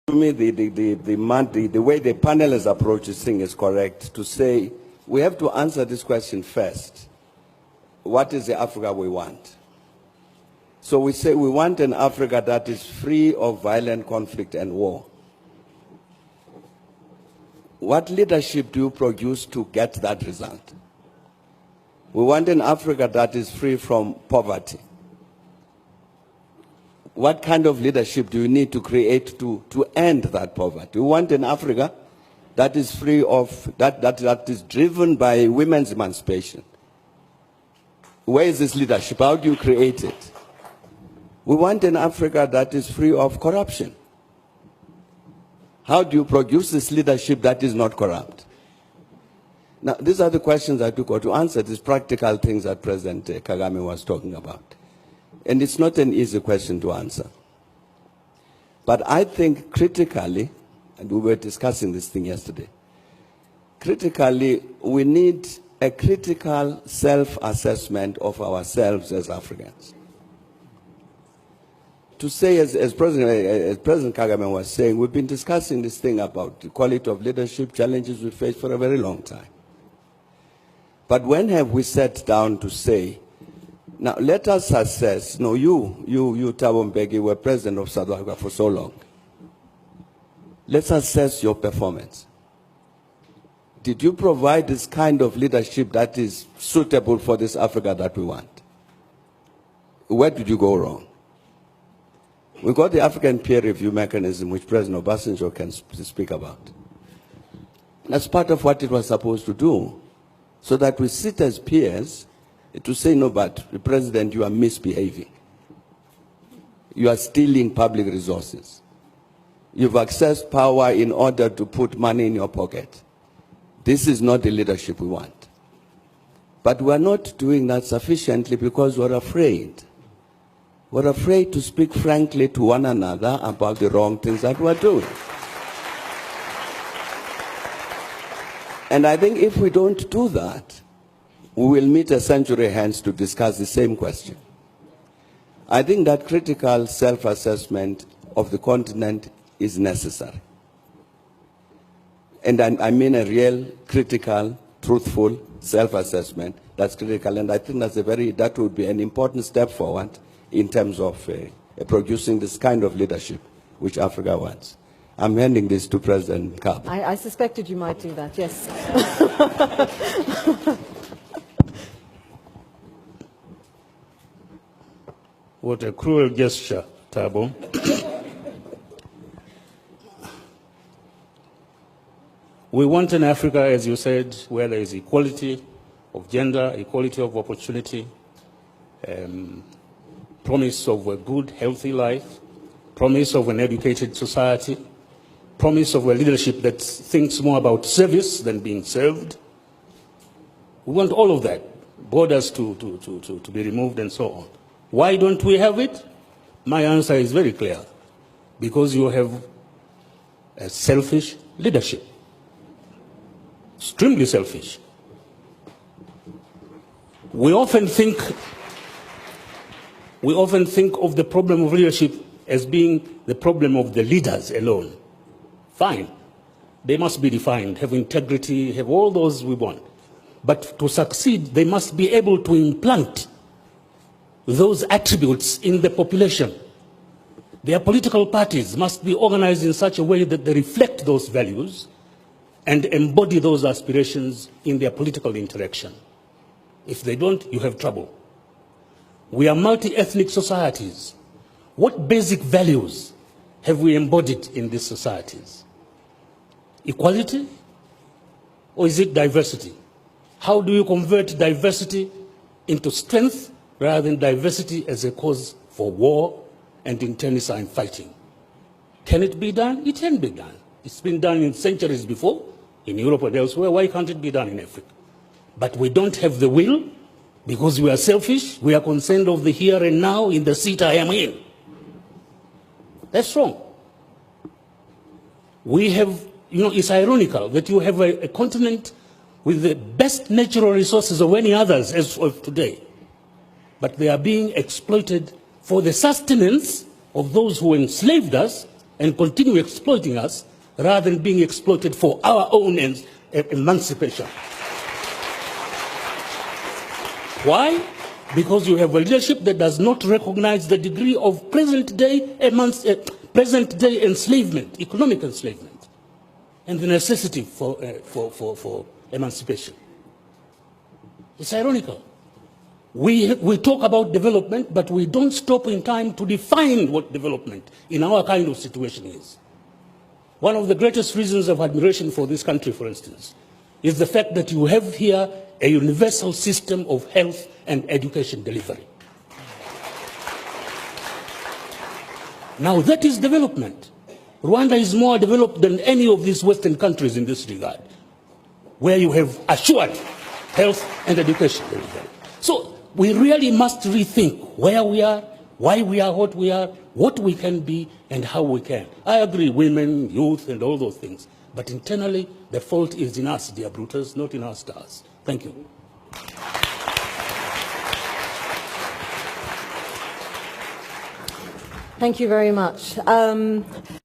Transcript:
To me, the way the panel has approached this thing is correct to say we have to answer this question first. What is the Africa we want? So we say we want an Africa that is free of violent conflict and war. What leadership do you produce to get that result? We want an Africa that is free from poverty. What kind of leadership do you need to create to end that poverty? We want an Africa that is free of, that is driven by women's emancipation. Where is this leadership? How do you create it? We want an Africa that is free of corruption. How do you produce this leadership that is not corrupt? Now, these are the questions that we got to answer, these practical things that President Kagame was talking about. And it's not an easy question to answer. But I think critically, and we were discussing this thing yesterday, critically, we need a critical self-assessment of ourselves as Africans. To say, as President Kagame was saying, we've been discussing this thing about the quality of leadership, challenges we face for a very long time. But when have we sat down to say, now let us assess, you Thabo Mbeki, were president of South Africa for so long. Let's assess your performance. Did you provide this kind of leadership that is suitable for this Africa that we want? Where did you go wrong? We got the African peer review mechanism, which President Obasanjo can speak about. That's part of what it was supposed to do, so that we sit as peers to say, no, but the President, you are misbehaving. You are stealing public resources. You've accessed power in order to put money in your pocket. This is not the leadership we want. But we're not doing that sufficiently because we're afraid. We're afraid to speak frankly to one another about the wrong things that we're doing. And I think if we don't do that, we will meet a century hence to discuss the same question. I think that critical self-assessment of the continent is necessary. And I mean a real, critical, truthful self-assessment that's critical. And I think that would be an important step forward in terms of producing this kind of leadership which Africa wants. I'm handing this to President Kab. I suspected you might do that, yes. What a cruel gesture, Thabo. We want an Africa, as you said, where there is equality of gender, equality of opportunity, promise of a good, healthy life, promise of an educated society, promise of a leadership that thinks more about service than being served. We want all of that, borders to be removed and so on. Why don't we have it? My answer is very clear. Because you have a selfish leadership. Extremely selfish. We often think of the problem of leadership as being the problem of the leaders alone. Fine. They must be defined, have integrity, have all those we want. But to succeed, they must be able to implant those attributes in the population. Their political parties must be organized in such a way that they reflect those values and embody those aspirations in their political interaction. If they don't, you have trouble. We are multi-ethnic societies. What basic values have we embodied in these societies? Equality? Or is it diversity? How do you convert diversity into strength rather than diversity as a cause for war and internecine fighting? Can it be done? It can be done. It's been done in centuries before, in Europe and elsewhere. Why can't it be done in Africa? But we don't have the will because we are selfish. We are concerned of the here and now in the seat I am in. That's wrong. We have, it's ironical that you have a continent with the best natural resources of any others as of today. But they are being exploited for the sustenance of those who enslaved us and continue exploiting us rather than being exploited for our own emancipation. Why? Because you have a leadership that does not recognize the degree of present-day enslavement, economic enslavement, and the necessity for emancipation. It's ironical. We talk about development, but we don't stop in time to define what development in our kind of situation is. One of the greatest reasons of admiration for this country, for instance, is the fact that you have here a universal system of health and education delivery. Now that is development. Rwanda is more developed than any of these Western countries in this regard, where you have assured health and education delivery. So we really must rethink where we are, why we are, what we can be, and how we can. I agree, women, youth, and all those things. But internally, the fault is in us, dear Brutus, not in our stars. Thank you. Thank you very much.